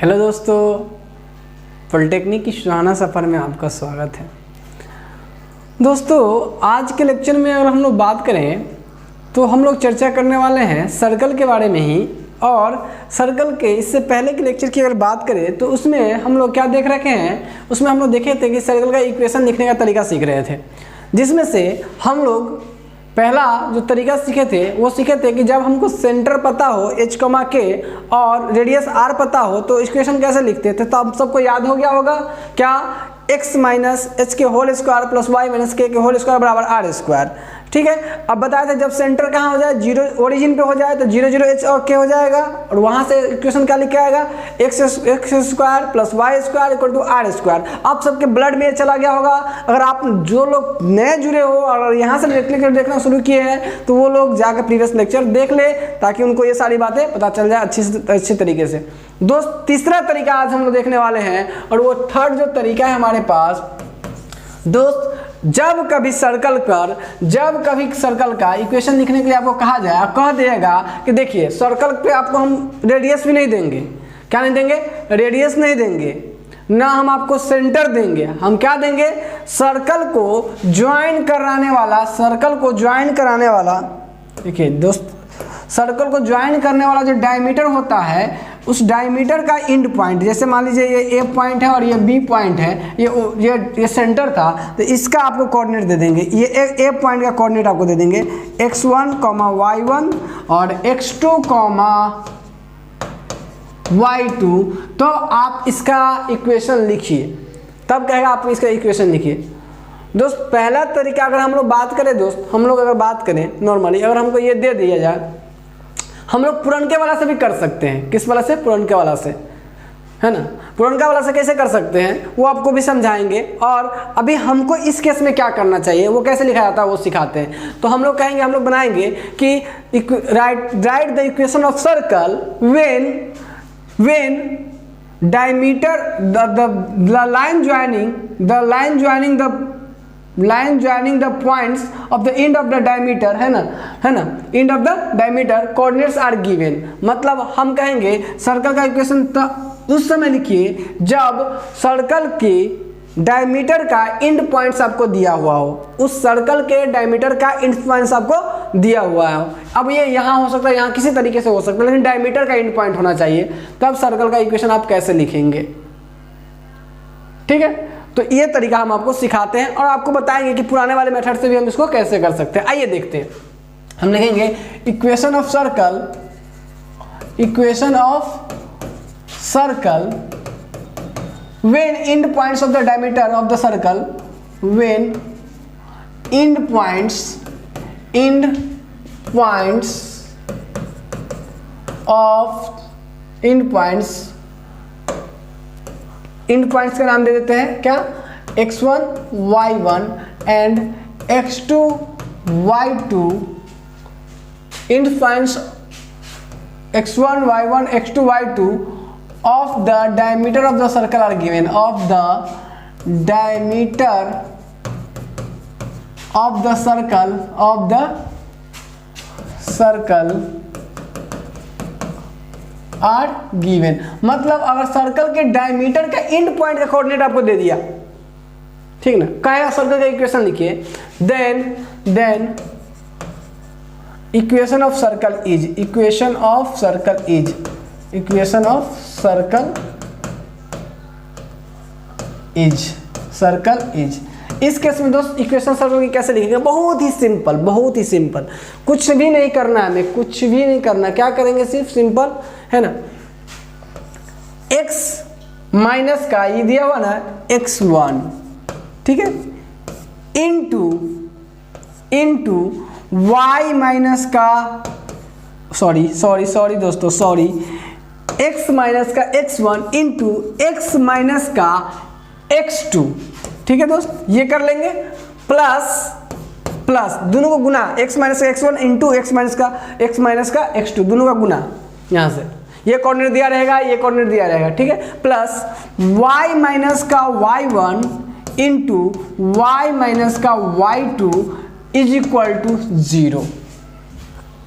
Hello दोस्तों, polytechnic की सुहाना सफ़र में आपका स्वागत है। दोस्तों, आज के लेक्चर में अगर हम लोग बात करें तो हम लोग चर्चा करने वाले हैं सर्कल के बारे में ही। और सर्कल के इससे पहले के लेक्चर की अगर बात करें तो उसमें हम लोग क्या देख रखे हैं, उसमें हम लोग देखे थे कि सर्कल का इक्वेशन लिखने का तरीका सीख रहे थे, जिसमें से हम लोग पहला जो तरीका सीखे थे वो सीखे थे कि जब हमको सेंटर पता हो h, k और रेडियस r पता हो तो इक्वेशन कैसे लिखते थे। तो आप सबको याद हो गया होगा क्या, x माइनस एच के whole square plus y minus के होल स्क्वायर बराबर आर स्क्वायर। ठीक है, अब बताया था जब सेंटर कहाँ हो जाए, जीरो ओरिजिन पे हो जाए तो 0 0 h और k हो जाएगा और वहाँ से इक्वेशन क्या लिखा आएगा, x square plus y square equal to r square. आप सबके ब्लड में चला गया होगा। अगर आप जो लोग नए जुड़े हो और यहाँ से लेक्चर देखना शुरू किए हैं तो वो लोग जाकर प्रीवियस लेक्चर देख ले ताकि उनको ये सारी बातें पता चल जाए अच्छी तरीके से। दोस्त, तीसरा तरीका आज हम लोग देखने वाले हैं और वो थर्ड जो तरीका है हमारे पास। दोस्त, जब कभी सर्कल का इक्वेशन लिखने के लिए आपको कहा जाए, कह देगा कि देखिए सर्कल पे आपको हम रेडियस भी नहीं देंगे, क्या नहीं देंगे, रेडियस नहीं देंगे, ना हम आपको सेंटर देंगे, हम क्या देंगे, सर्कल को ज्वाइन कराने वाला देखिए दोस्त, सर्कल को ज्वाइन करने वाला जो डायमीटर होता है उस डायमीटर का एंड पॉइंट, जैसे मान लीजिए ये ए पॉइंट है और ये बी पॉइंट है, ये सेंटर था तो इसका आपको कोऑर्डिनेट दे देंगे। ये ए पॉइंट का कोऑर्डिनेट आपको दे देंगे x1, y1 और x2, y2। तो आप इसका इक्वेशन लिखिए, तब कहेगा आप इसका इक्वेशन लिखिए। दोस्त, पहला तरीका अगर हम लोग बात करें, दोस्त हम लोग अगर बात करें नॉर्मली, अगर हमको ये दे दिया जाए, हम लोग पुरनके वाला से भी कर सकते हैं। किस वाला से, पुरनके वाला से, है ना। पुरनका वाला से कैसे कर सकते हैं वो आपको भी समझाएंगे। और अभी हमको इस केस में क्या करना चाहिए, वो कैसे लिखा जाता है वो सिखाते हैं। तो हम लोग कहेंगे, हम लोग बनाएंगे कि right the equation of circle when diameter the line joining the points of the end of the diameter, है ना, end of the diameter coordinates are given। मतलब हम कहेंगे सर्कल का इक्वेशन उस समय लिखिए जब सर्कल के डायमीटर का एंड पॉइंट्स आपको दिया हुआ हो, उस सर्कल के डायमीटर का एंड पॉइंट्स आपको दिया हुआ हो। अब ये यहाँ हो सकता है, यहाँ किसी तरीके से हो सकता है, लेकिन डायमीटर का एंड पॉइंट होना चाहिए, तब सर्कल का इक्वेशन आप कैसे लिखेंगे। ठीक है, तो ये तरीका हम आपको सिखाते हैं और आपको बताएंगे कि पुराने वाले मेथड से भी हम इसको कैसे कर सकते हैं। आइए देखते हैं। हम लिखेंगे equation of circle when end points of the diameter of the circle, when end points का नाम दे देते हैं क्या, x1 y1 and x2 y2। end points x1 y1 x2 y2 of the diameter of the circle are given, of the diameter of the circle are given। मतलब अगर circle के diameter का and point का coordinate आपको दे दिया, ठीक ना, कहेगा सर्कल का इक्वेशन लिखिए, then equation of circle is इस केस में दोस्त इक्वेशन सर्कल की कैसे लिखेंगे, बहुत ही सिंपल, कुछ भी नहीं करना है, हमें कुछ भी नहीं करना, क्या करेंगे, सिर्फ सिंपल, है ना, x माइनस का ये दिया हुआ ना x1, ठीक है, इनटू y माइनस का सॉरी दोस्तों, x माइनस का x1 इंटू x माइनस का x2। ठीक है दोस्त, ये कर लेंगे, प्लस दोनों को गुना, x माइनस का x1 इंटू x माइनस का x2, दोनों का गुना, यहाँ से ये कोऑर्डिनेट दिया रहेगा, ये कोऑर्डिनेट दिया रहेगा, ठीक है, प्लस y माइनस का y1 इंटू y माइनस का y2 is equal to 0।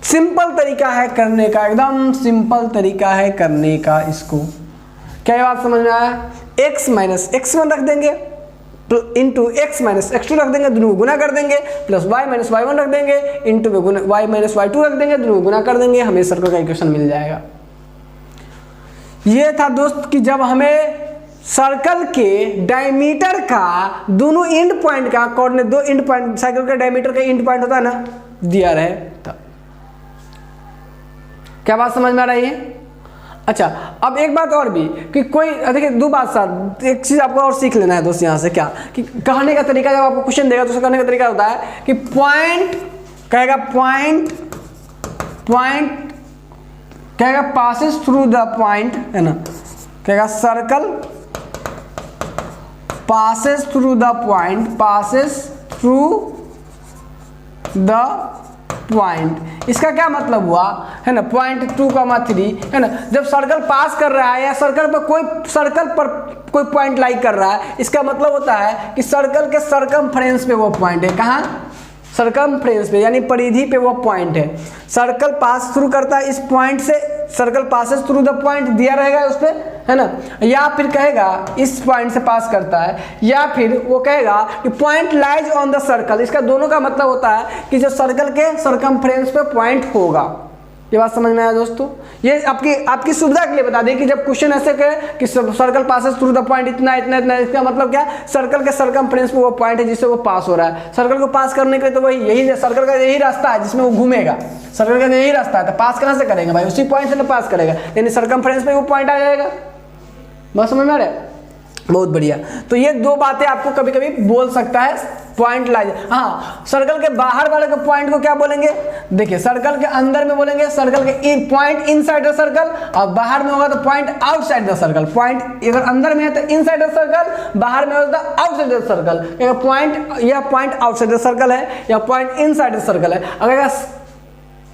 Simple तरीका है करने का, एकदम सिंपल तरीका है करने का इसको। क्या ये बात समझ में आया? x माइनस x1 रख देंगे इंटू x माइनस x2 रख देंगे, दोनों को गुना कर देंगे, प्लस y माइनस y1 रख देंगे इंटू y माइनस y2 रख देंगे, दोनों को गुना कर देंगे, हमें सर्कल का इक्वेशन मिल जाएगा। ये था दोस्त कि जब हमें सर्कल के डायमीटर का दोनों एंड पॉइंट का कोऑर्डिनेट, दो एंड पॉइंट सर्कल के डायमीटर का एंड पॉइंट होता है ना, दिया रहे तब। क्या बात समझ में आ रही है? अच्छा, अब एक बात और भी कि कोई देखिए, दो बात साथ, एक चीज आपको और सीख लेना है दोस्त यहाँ से, क्या कि कहने का तरीका, जब आपको क्वेश्चन देगा तो उसका कहने का तरीका होता है कि पॉइंट कहेगा, पॉइंट कहेगा पासेस थ्रू द पॉइंट, है ना, कहेगा circle passes through the point, passes through the point। इसका क्या मतलब हुआ, है ना, पॉइंट 2,3, है ना, जब सर्कल पास कर रहा है या सर्कल पर कोई पॉइंट लाइक कर रहा है, इसका मतलब होता है कि सर्कल के सरकमफ्रेंस पे वो पॉइंट है। कहाँ? सरकमफ्रेंस पे, यानी परिधि पे वो पॉइंट है। सर्कल पास थ्रू करता है इस पॉइंट से, circle passes through the point दिया रहेगा उस पे, है ना, या फिर कहेगा इस पॉइंट से पास करता है, या फिर वो कहेगा कि point lies on the circle. इसका दोनों का मतलब होता है कि जो सर्कल के सरकमफ्रेंस पे पॉइंट होगा। ये बात समझ में आया दोस्तों? ये आपकी सुविधा के लिए बता दें कि जब क्वेश्चन ऐसे कहे कि circle passes through the point इतना इतना इतना, इसका मतलब क्या, सर्कल के सरकमफ्रेंस पे वो पॉइंट है जिससे वो पास हो रहा है। सर्कल को पास करने के लिए तो यही सर्कल का यही रास्ता है जिसमें वो घूमेगा, सर्कल का यही रास्ता है, तो पास कहाँ से करेंगे भाई? उसी पॉइंट से तो पास करेगा, यानी सरकमफ्रेंस पे वो पॉइंट आ जाएगा। बात समझ में आ रहा है? बहुत बढ़िया। तो ये दो बातें आपको कभी कभी बोल सकता है, पॉइंट लाइज। हाँ, सर्कल के बाहर वाले के पॉइंट को क्या बोलेंगे? देखिए, सर्कल के अंदर में बोलेंगे सर्कल के पॉइंट इनसाइड द सर्कल, और बाहर में होगा तो point outside the circle. Point अगर अंदर में है तो इनसाइड द सर्कल, बाहर में होगा तो आउटसाइड द सर्कल। अगर पॉइंट या पॉइंट आउटसाइड द सर्कल है या पॉइंट इनसाइड द सर्कल है, अगर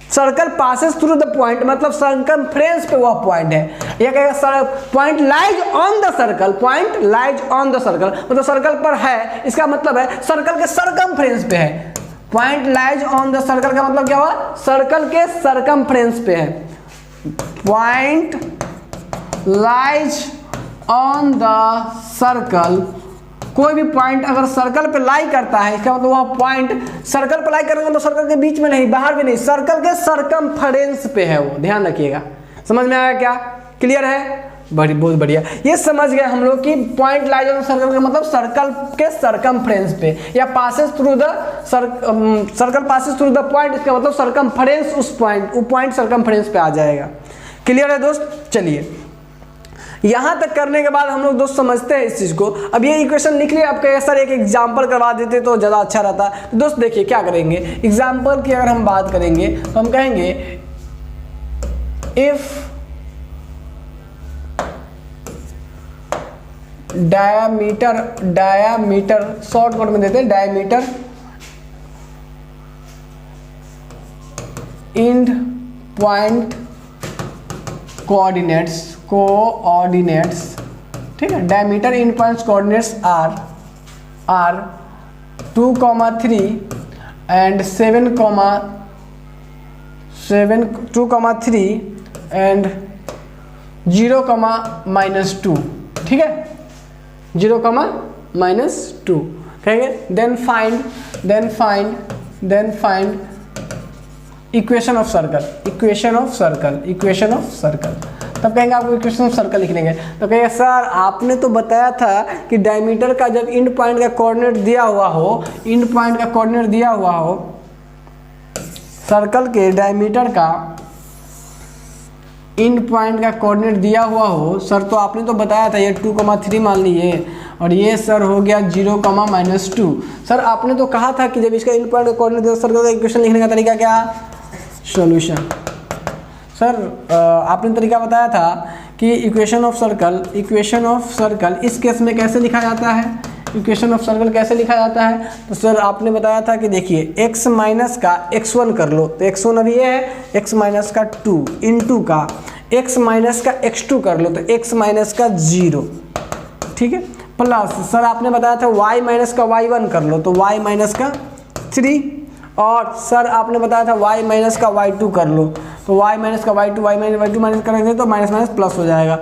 circle passes through the point मतलब सरकमफ्रेंस पे वह पॉइंट है, या कहेगा point lies on the circle, point lies on the circle मतलब सर्कल पर है, इसका मतलब है सर्कल के सरकमफ्रेंस पे है। Point lies on the circle का मतलब क्या हुआ? सर्कल के सरकमफ्रेंस पे है। Point lies on the circle, कोई भी पॉइंट अगर सर्कल पे लाई करता है, इसका मतलब वह पॉइंट सर्कल पे लाई करेंगे तो सर्कल के बीच में नहीं, बाहर भी नहीं, सर्कल के सरकमफ्रेंस पे है वो, ध्यान रखिएगा। समझ में आया क्या? क्लियर है? बहुत बढ़िया। ये समझ गए हम लोग कि पॉइंट लाइज ऑन सर्कल का मतलब सर्कल के सरकमफ्रेंस पे, या passes through the circle passes through the point, इसका मतलब सरकमफ्रेंस उस पॉइंट, वो पॉइंट सरकमफ्रेंस पे आ जाएगा। क्लियर है दोस्त? चलिए, यहां तक करने के बाद हम लोग दोस्त समझते हैं इस चीज को। अब ये इक्वेशन लिख लिया, आपके सर एक एग्जांपल करवा देते तो ज़्यादा अच्छा रहता। तो दोस्त देखिए क्या करेंगे, एग्जांपल की अगर हम बात करेंगे तो हम कहेंगे इफ डायामीटर शॉर्टकट में देते हैं, डायामीटर एंड पॉइंट कोऑर्डिनेट्स, ठीक है, diameter in points coordinates are 2,3 and 2,3 and 0,-2, ठीक है, 0,-2 कहेंगे। Then find equation of circle, तब कहेंगे आपको इक्वेशन ऑफ सर्कल लिख लेंगे। तो कहेंगे सर आपने तो बताया था कि डायमीटर का जब एंड पॉइंट का कोऑर्डिनेट दिया हुआ हो, सर्कल के डायमीटर का एंड पॉइंट का कोऑर्डिनेट दिया हुआ हो सर, तो आपने तो बताया था ये 2,3 मान लीजिए, और ये सर हो गया 0,-2। सर आपने तो कहा था कि जब इसका एंड पॉइंट का कोऑर्डिनेट दिया सर्कल का इक्वेशन लिखने का तरीका क्या? सॉल्यूशन। सर आपने तरीका बताया था कि इक्वेशन ऑफ सर्कल इस केस में कैसे लिखा जाता है, इक्वेशन ऑफ सर्कल कैसे लिखा जाता है? तो सर आपने बताया था कि देखिए x माइनस का x1 कर लो, तो x1 अभी ये है, x माइनस का 2 इंटू का x माइनस का x2 कर लो, तो x माइनस का 0, ठीक है, प्लस सर आपने बताया था y माइनस का y1 कर लो, तो y माइनस का 3, और सर आपने बताया था y माइनस का y2 कर लो, तो y माइनस का y2 माइनस करेंगे तो माइनस प्लस हो जाएगा।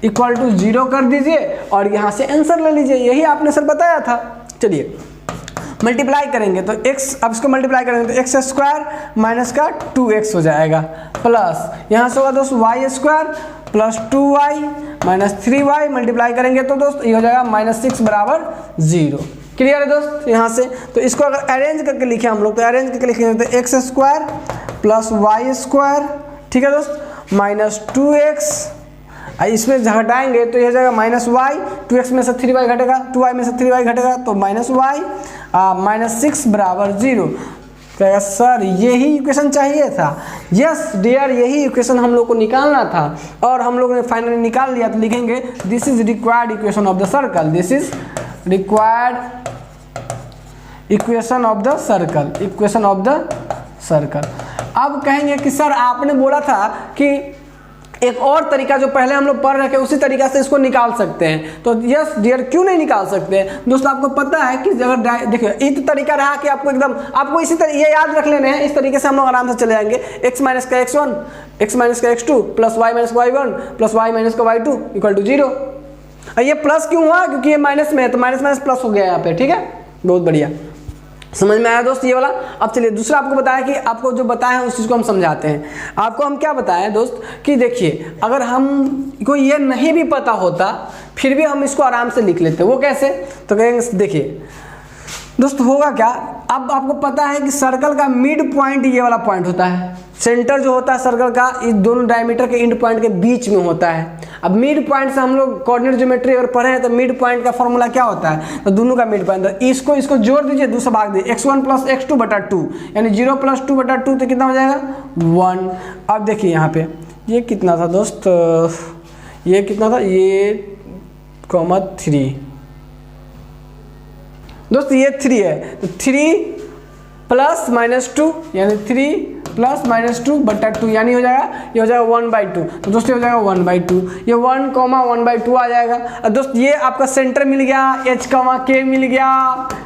इक्वल टू 0 कर दीजिए और यहाँ से आंसर ले लीजिए, यही आपने सर बताया था। चलिए मल्टीप्लाई करेंगे तो x, अब इसको मल्टीप्लाई करेंगे तो एक्स स्क्वायर माइनस का 2x हो जाएगा, प्लस यहाँ से होगा दोस्त y square plus 2y minus 3y, multiply करेंगे तो दोस्त ये हो जाएगा -6 बराबर 0। क्लियर है दोस्त यहाँ से? तो इसको अगर अरेंज करके लिखे हम लोग तो अरेंज करके लिखेंगे तो x square plus y square, ठीक है दोस्त, माइनस 2x, इसमें घटाएंगे तो ये हो जाएगा -y, 2x में से 3y घटेगा, 2y में से 3y घटेगा तो -y, -6 बराबर 0। कहेगा सर यही इक्वेशन चाहिए था। यस डियर, यही इक्वेशन हम लोग को निकालना था और हम लोग ने फाइनली निकाल लिया। तो लिखेंगे this is required equation of the circle, this is required equation of the circle, equation of the circle. अब कहेंगे कि सर आपने बोला था कि एक और तरीका जो पहले हम लोग पढ़ रखे उसी तरीका से इसको निकाल सकते हैं। तो यस डियर, क्यों नहीं निकाल सकते दोस्तों? आपको पता है कि अगर देखिए इस तरीका रहा कि आपको एकदम आपको इसी तरह ये याद रख लेने हैं, इस तरीके से हम लोग आराम से चले जाएंगे। x माइनस का x1 x माइनस का x2 प्लस y माइनस का y1 प्लस y माइनस का y2 इक्वल टू 0। ये प्लस क्यों हुआ? क्योंकि ये माइनस में है तो माइनस माइनस प्लस हो गया यहाँ पे, ठीक है, बहुत बढ़िया, समझ में आया दोस्त ये वाला। अब चलिए दूसरा आपको बताया कि आपको जो बताया है उस चीज़ को हम समझाते हैं। आपको हम क्या बताए दोस्त कि देखिए अगर हम को ये नहीं भी पता होता फिर भी हम इसको आराम से लिख लेते, वो कैसे? तो कहेंगे देखिए दोस्त होगा क्या, अब आपको पता है कि सर्कल का मिड पॉइंट ये वाला पॉइंट होता है, सेंटर जो होता है सर्कल का इस दोनों डायमीटर के एंड पॉइंट के बीच में होता है। अब मिड पॉइंट से हम लोग कोऑर्डिनेट ज्योमेट्री अगर पढ़े हैं तो मिड पॉइंट का फॉर्मूला क्या होता है? तो दोनों का मिड पॉइंट, तो इसको जोड़ दीजिए, दूसरा भाग दीजिए, x1 प्लस x2 बटा 2 यानी 0 प्लस 2 बटा 2 तो कितना हो जाएगा 1। अब देखिए यहाँ पे ये कितना था दोस्त, ये कितना था, ये 3 दोस्त, ये 3 है तो 3 प्लस -2 यानी 3 प्लस -2 बटा 2 यानी हो जाएगा ये हो जाएगा 1/2। तो दोस्तों हो जाएगा 1/2, ये 1,1/2 आ जाएगा। अब दोस्त ये आपका सेंटर मिल गया, h, k मिल गया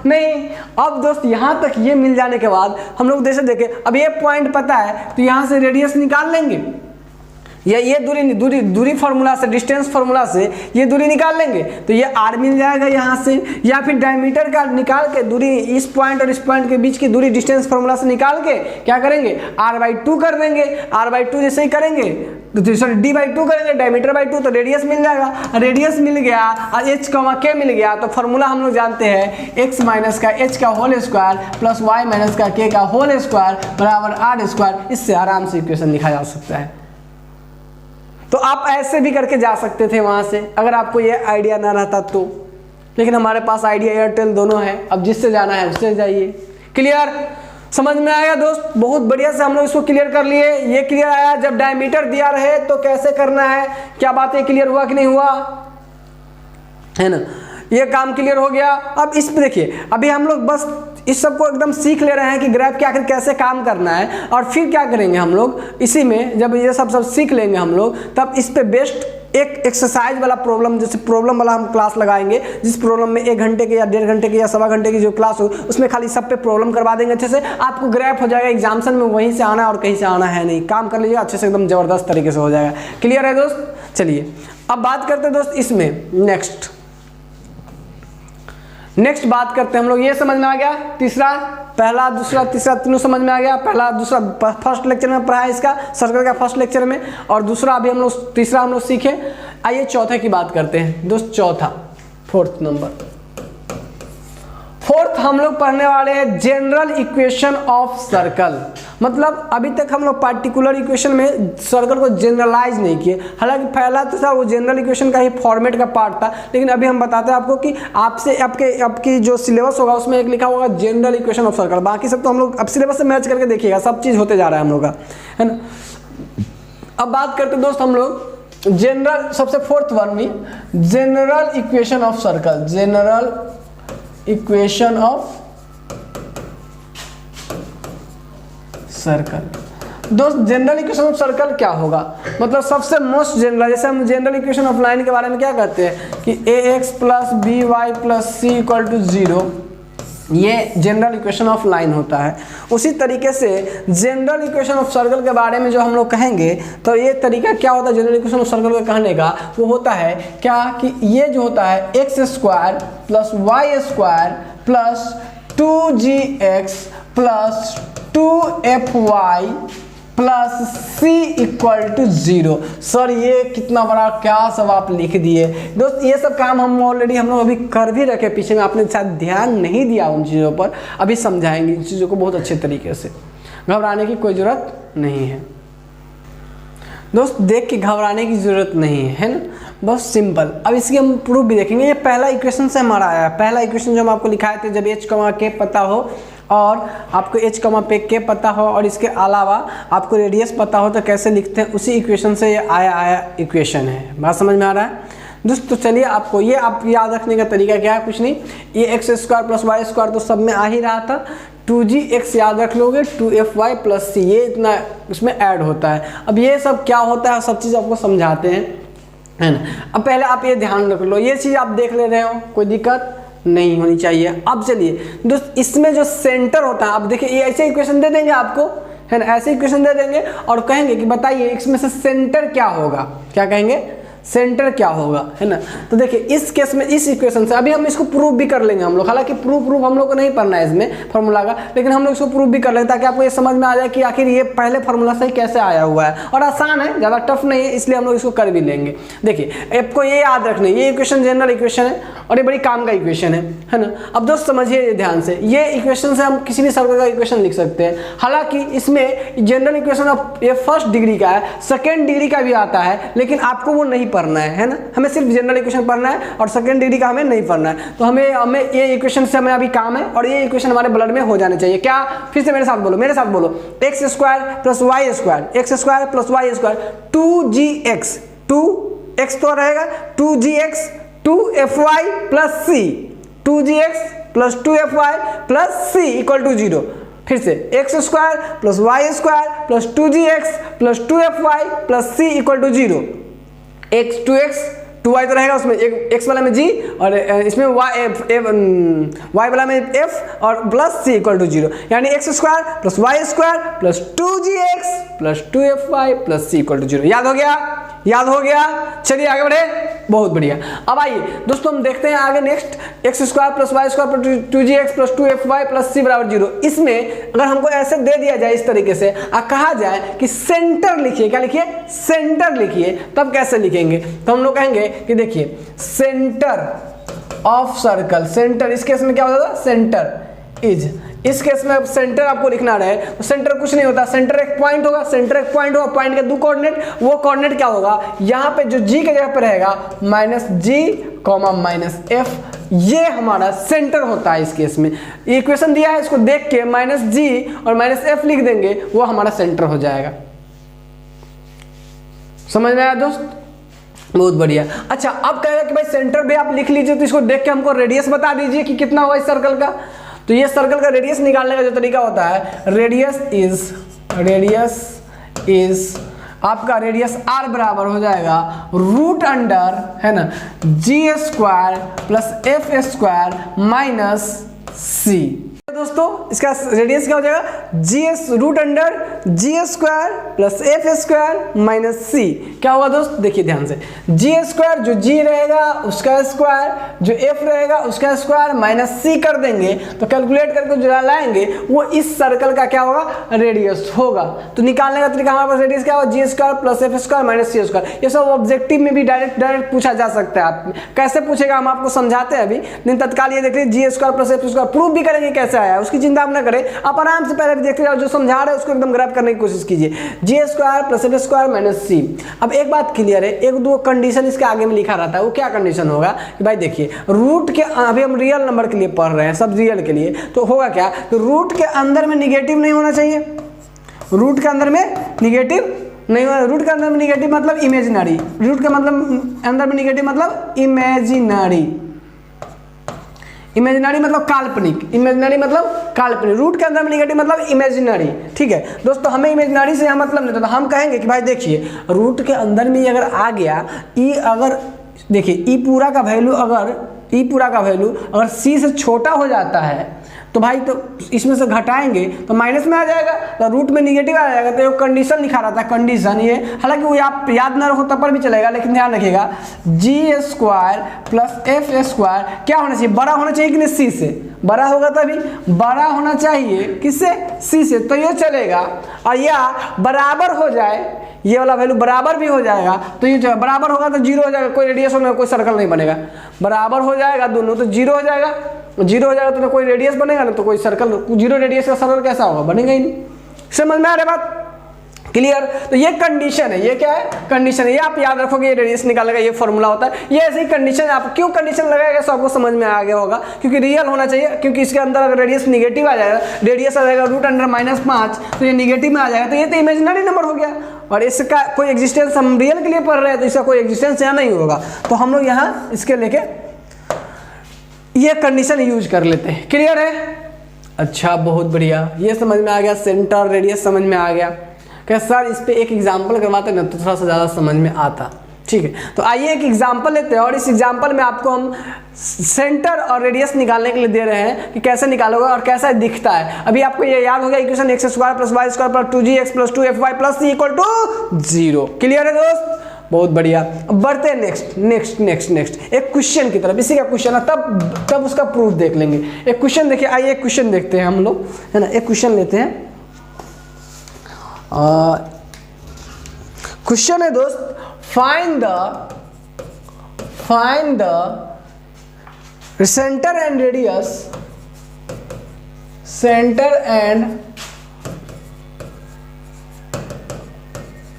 नहीं। अब दोस्त यहाँ तक ये मिल जाने के बाद हम लोग जैसे देखें, अब ये पॉइंट पता है तो यहाँ से रेडियस निकाल लेंगे, या ये दूरी फार्मूला से, डिस्टेंस फार्मूला से ये दूरी निकाल लेंगे तो ये r मिल जाएगा यहाँ से, या फिर डायमीटर का निकाल के दूरी इस पॉइंट और इस पॉइंट के बीच की दूरी डिस्टेंस फार्मूला से निकाल के क्या करेंगे r/2 कर देंगे। r/2 जैसे ही करेंगे तो सॉरी d/2 करेंगे, डायमीटर बाई 2 तो रेडियस मिल जाएगा, रेडियस मिल गया और h, k मिल गया। तो फार्मूला हम लोग जानते हैं x माइनस का h का whole square plus y minus का k का होल स्क्वायर बराबर r²। इससे आराम से इक्वेशन लिखा जा सकता है। तो आप ऐसे भी करके जा सकते थे वहां से अगर आपको ये आइडिया ना रहता तो, लेकिन हमारे पास आइडिया एयरटेल दोनों है, अब जिससे जाना है उससे जाइए। क्लियर, समझ में आया दोस्त? बहुत बढ़िया से हम लोग इसको क्लियर कर लिए। ये क्लियर आया जब डायमीटर दिया रहे तो कैसे करना है, क्या बात है, क्लियर हुआ कि नहीं हुआ, है ना? ये काम क्लियर हो गया। अब इस पे देखिए, अभी हम लोग बस इस सब को एकदम सीख ले रहे हैं कि ग्राफ के आखिर कैसे काम करना है, और फिर क्या करेंगे हम लोग इसी में, जब ये सब सीख लेंगे हम लोग तब इस पे बेस्ट एक एक्सरसाइज वाला प्रॉब्लम, जैसे प्रॉब्लम वाला हम क्लास लगाएंगे, जिस प्रॉब्लम में 1 घंटे के या 1.5 घंटे की या 1.25 घंटे की जो क्लास हो उसमें खाली सब पे प्रॉब्लम करवा देंगे अच्छे से, आपको ग्राफ हो जाएगा एग्जामिनेशन में वहीं से आना है और कहीं से आना है नहीं। काम कर लीजिए अच्छे से, एकदम जबरदस्त तरीके से हो जाएगा। क्लियर है दोस्त? चलिए अब बात करते हैं दोस्त इसमें नेक्स्ट बात करते हैं हम लोग। ये समझ में आ गया, तीसरा, पहला, दूसरा, तीसरा तीनों समझ में आ गया। पहला दूसरा फर्स्ट लेक्चर में पढ़ा है इसका, सर्कल का फर्स्ट लेक्चर में, और दूसरा अभी हम लोग तीसरा हम लोग सीखे। आइए चौथे की बात करते हैं दोस्त। चौथा, फोर्थ हम लोग पढ़ने वाले हैं जनरल इक्वेशन ऑफ सर्कल। मतलब अभी तक हम लोग पार्टिकुलर इक्वेशन में सर्कल को जनरलाइज नहीं किए, हालांकि पहला तो था वो जनरल इक्वेशन का ही फॉर्मेट का पार्ट था, लेकिन अभी हम बताते हैं आपको कि आपसे आपकी जो सिलेबस होगा उसमें एक लिखा होगा जनरल इक्वेशन ऑफ सर्कल। बाकी सब तो हम लोग अब सिलेबस से मैच करके देखिएगा, सब चीज़ होते जा रहा है हम लोग का, है ना। अब बात करते दोस्त हम लोग जनरल, सबसे फोर्थ वन में general equation of circle, general equation of circle. दोस्त जनरल इक्वेशन ऑफ सर्कल क्या होगा, मतलब सबसे मोस्ट जनरल, जैसे हम जनरल इक्वेशन ऑफ लाइन के बारे में क्या कहते हैं कि ax plus b y plus c equal to 0, ये जनरल इक्वेशन ऑफ लाइन होता है। उसी तरीके से जनरल इक्वेशन ऑफ सर्कल के बारे में जो हम लोग कहेंगे तो ये तरीका क्या होता है जनरल इक्वेशन ऑफ सर्कल का कहने का, वो होता है क्या कि ये जो होता है x square plus y square plus 2gx plus 2fy plus c equal to 0। Sir ये कितना बड़ा क्या सब आप लिख दिए दोस्त। ये सब काम हम ऑलरेडी हम लोग अभी कर भी रखे पीछे में, आपने शायद ध्यान नहीं दिया उन चीज़ों पर। अभी समझाएंगे इन चीज़ों को बहुत अच्छे तरीके से, घबराने की कोई ज़रूरत नहीं है दोस्त। देख के घबराने की ज़रूरत नहीं है ना, बहुत सिंपल। अब इसकी हम प्रूफ भी देखेंगे। ये पहला इक्वेशन से हमारा आया है। पहला इक्वेशन जो हम आपको लिखाए थे, जब h, k पता हो और आपको h, k पता हो और इसके अलावा आपको रेडियस पता हो तो कैसे लिखते हैं, उसी इक्वेशन से ये आया इक्वेशन है। बात समझ में आ रहा है दोस्त। तो चलिए आपको ये आप याद रखने का तरीका क्या है, कुछ नहीं, ये x square plus y square तो सब में आ ही रहा था। 2gx याद रख लोगे, 2fy प्लस सी, ये इतना इसमें ऐड होता है। अब ये सब क्या होता है सब चीज़ आपको समझाते हैं, है ना। अब पहले आप ये ध्यान रख लो, ये चीज़ आप देख ले रहे हो, कोई दिक्कत नहीं होनी चाहिए। अब चलिए दोस्त, इसमें जो सेंटर होता है, आप देखिए ये ऐसे इक्वेशन दे देंगे आपको, है ना, ऐसे इक्वेशन दे देंगे और कहेंगे कि बताइए इसमें से सेंटर क्या होगा। क्या कहेंगे, सेंटर क्या होगा, है ना। तो देखिए इस केस में इस इक्वेशन से अभी हम इसको प्रूफ भी कर लेंगे हम लोग। हालांकि प्रूफ हम लोग को नहीं पढ़ना है इसमें फार्मूला का, लेकिन हम लोग इसको प्रूफ भी कर लेंगे ताकि आपको ये समझ में आ जाए कि आखिर ये पहले फार्मूला से ही कैसे आया हुआ है। और आसान है, ज़्यादा टफ नहीं है, इसलिए हम लोग इसको कर भी लेंगे। देखिए आपको ये याद रखना है, ये इक्वेशन जनरल इक्वेशन है और ये बड़ी काम का इक्वेशन है ना। अब दोस्त समझिए ध्यान से, ये इक्वेशन से हम किसी भी सर्कल का इक्वेशन लिख सकते हैं। हालांकि इसमें जनरल इक्वेशन ऑफ ये फर्स्ट डिग्री का है, सेकेंड डिग्री का भी आता है, लेकिन आपको वो नहीं पढ़ना है ना। हमें सिर्फ जनरल इक्वेशन पढ़ना है और सेकंड डिग्री का हमें नहीं पढ़ना है। तो हमें ये इक्वेशन से हमें अभी काम है और ये इक्वेशन हमारे ब्लड में हो जाने चाहिए। क्या, फिर से मेरे साथ बोलो, x square plus y square, x square plus y square 2gx, 2x तो रहेगा, 2gx 2fy plus c, 2gx plus 2fy plus c equal to 0। फिर से x square plus y square plus 2gx plus 2fy plus c equal to 0। x 2x 2y तो रहेगा, उसमें x वाला में g और इसमें y वाला में f और प्लस c इक्वल टू 0, यानी x square plus y square plus 2gx plus 2fy plus c equal to 0। याद हो गया। चलिए आगे बढ़े, बहुत बढ़िया। अब आइए दोस्तों हम देखते हैं आगे next, x square plus y square plus 2gx plus 2fy plus c बराबर 0। इसमें अगर हमको ऐसे दे दिया जाए इस तरीके से कहा जाए कि सेंटर लिखिए, क्या लिखिए, सेंटर लिखिए, तब कैसे लिखेंगे। तो हम लोग कहेंगे कि देखिए सेंटर ऑफ सर्कल, सेंटर इस केस में क्या होता था, सेंटर इज, इस केस में अब सेंटर आपको लिखना रहे तो सेंटर कुछ नहीं होता, सेंटर एक पॉइंट होगा, सेंटर एक पॉइंट होगा, पॉइंट के दो कोऑर्डिनेट, वो कोऑर्डिनेट क्या होगा, यहाँ पे जो g के जगह पे रहेगा -g, -f, ये हमारा सेंटर होता है। इस केस में इक्वेशन दिया है, इसको देख के -g और -f लिख देंगे, वो हमारा सेंटर हो जाएगा। समझ में आया दोस्त, बहुत बढ़िया। अच्छा अब कहेगा कि भाई सेंटर भी आप लिख लीजिए, तो इसको देख के हमको रेडियस बता दीजिए कि कितना हुआ इस सर्कल का। तो ये सर्कल का रेडियस निकालने का जो तरीका होता है, रेडियस इज आपका रेडियस r बराबर हो जाएगा रूट अंडर, है ना, g square plus f square minus c। दोस्तों इसका रेडियस क्या हो जाएगा, root under G square plus F square minus C. क्या होगा दोस्त, देखिए ध्यान से, जी स्क्वायर जो जी रहेगा उसका स्क्वायर, जो एफ रहेगा उसका स्क्वायर माइनस सी कर देंगे, तो कैलकुलेट करके जो लाएंगे वो इस सर्कल का क्या होगा, रेडियस होगा। तो निकालने का तरीका हमारे पास रेडियस क्या होगा, G square plus F square minus C square. ये सब ऑब्जेक्टिव में भी डायरेक्ट पूछा जा सकता है। आप कैसे पूछेगा हम आपको समझाते हैं अभी, लेकिन तत्काल ये देख लीजिए, G square plus F square proof भी करेंगे कैसे आया, उसकी चिंता आप ना करें, आप आराम से पहले भी देखते जाओ, जो समझा रहे हैं उसको एकदम ग्रैब करने की कोशिश कीजिए। G square plus F square minus C. अब एक बात क्लियर है, एक दो कंडीशन इसके आगे में लिखा रहता है, वो क्या कंडीशन होगा कि भाई देखिए रूट के, अभी हम रियल नंबर के लिए पढ़ रहे हैं, सब रियल के लिए, तो होगा क्या, तो रूट के अंदर में निगेटिव नहीं होना चाहिए, रूट के अंदर में निगेटिव नहीं होना, रूट के अंदर में निगेटिव मतलब इमेजिनरी, रूट के मतलब अंदर में निगेटिव मतलब इमेजिनरी, इमेजिनरी मतलब काल्पनिक, इमेजिनरी मतलब काल्पनिक, रूट के अंदर में निगेटिव मतलब इमेजिनरी। ठीक है दोस्तों, हमें इमेजिनरी से यहाँ मतलब नहीं, तो हम कहेंगे कि भाई देखिए रूट के अंदर में अगर आ गया ई, अगर देखिए ई पूरा का वैल्यू अगर सी से छोटा हो जाता है तो भाई तो इसमें से घटाएंगे तो माइनस में आ जाएगा, तो रूट में निगेटिव आ जाएगा, तो ये कंडीशन लिखा रहता है, कंडीशन ये, हालांकि वो आप याद ना रखो तब पर भी चलेगा, लेकिन ध्यान रखिएगा g² प्लस f² क्या होना चाहिए, बड़ा होना चाहिए कि नहीं, c से, बड़ा होगा तभी, बड़ा होना चाहिए किससे, c से, तो ये चलेगा। और या बराबर हो जाए, ये वाला वैल्यू बराबर भी हो जाएगा तो ये बराबर होगा तो जीरो हो जाएगा, कोई रेडियस में कोई सर्कल नहीं बनेगा, बराबर हो जाएगा दोनों तो जीरो हो जाएगा, जीरो हो जाएगा तो कोई रेडियस बनेगा ना, तो कोई सर्कल, जीरो रेडियस का सर्कल कैसा होगा, बनेगा ही नहीं। समझ में आ रहा है बात, क्लियर। तो ये कंडीशन है, ये क्या है, कंडीशन है, ये आप याद रखोगे, ये रेडियस निकालेगा, ये फॉर्मूला होता है, ये ऐसे ही कंडीशन, आप क्यों कंडीशन लगाएगा सब आपको समझ में आ गया होगा, क्योंकि रियल होना चाहिए, क्योंकि इसके अंदर अगर रेडियस निगेटिव आ जाएगा, रेडियस आ जाएगा √5 तो ये निगेटिव में आ जाएगा, तो ये तो इमेजिनरी नंबर हो गया, और इसका कोई एग्जिस्टेंस हम रियल के लिए पढ़ रहे हैं तो इसका कोई एग्जिस्टेंस यहाँ नहीं होगा, तो हम लोग यहाँ इसके लेके ये कंडीशन यूज कर लेते हैं। क्लियर है, अच्छा बहुत बढ़िया, ये समझ में आ गया, सेंटर रेडियस समझ में आ गया। क्या सर इस पे एक एग्जाम्पल करवाते ना तो थोड़ा सा ज़्यादा समझ में आता, ठीक है। तो आइए एक एग्जाम्पल लेते हैं, और इस एग्जाम्पल में आपको हम सेंटर और रेडियस निकालने के लिए दे रहे हैं कि कैसे निकालोगे और कैसा दिखता है। अभी आपको ये याद हो गया, equation x² + y² + 2gx + 2fy + c = 0। Clear है दोस्त, बहुत बढ़िया। अब बढ़ते हैं नेक्स्ट एक क्वेश्चन की तरफ, इसी का क्वेश्चन है, तब उसका प्रूफ देख लेंगे। एक क्वेश्चन देखिए, आइए एक क्वेश्चन देखते हैं हम लोग, है ना, एक क्वेश्चन लेते हैं। क्वेश्चन है दोस्त, find the centre and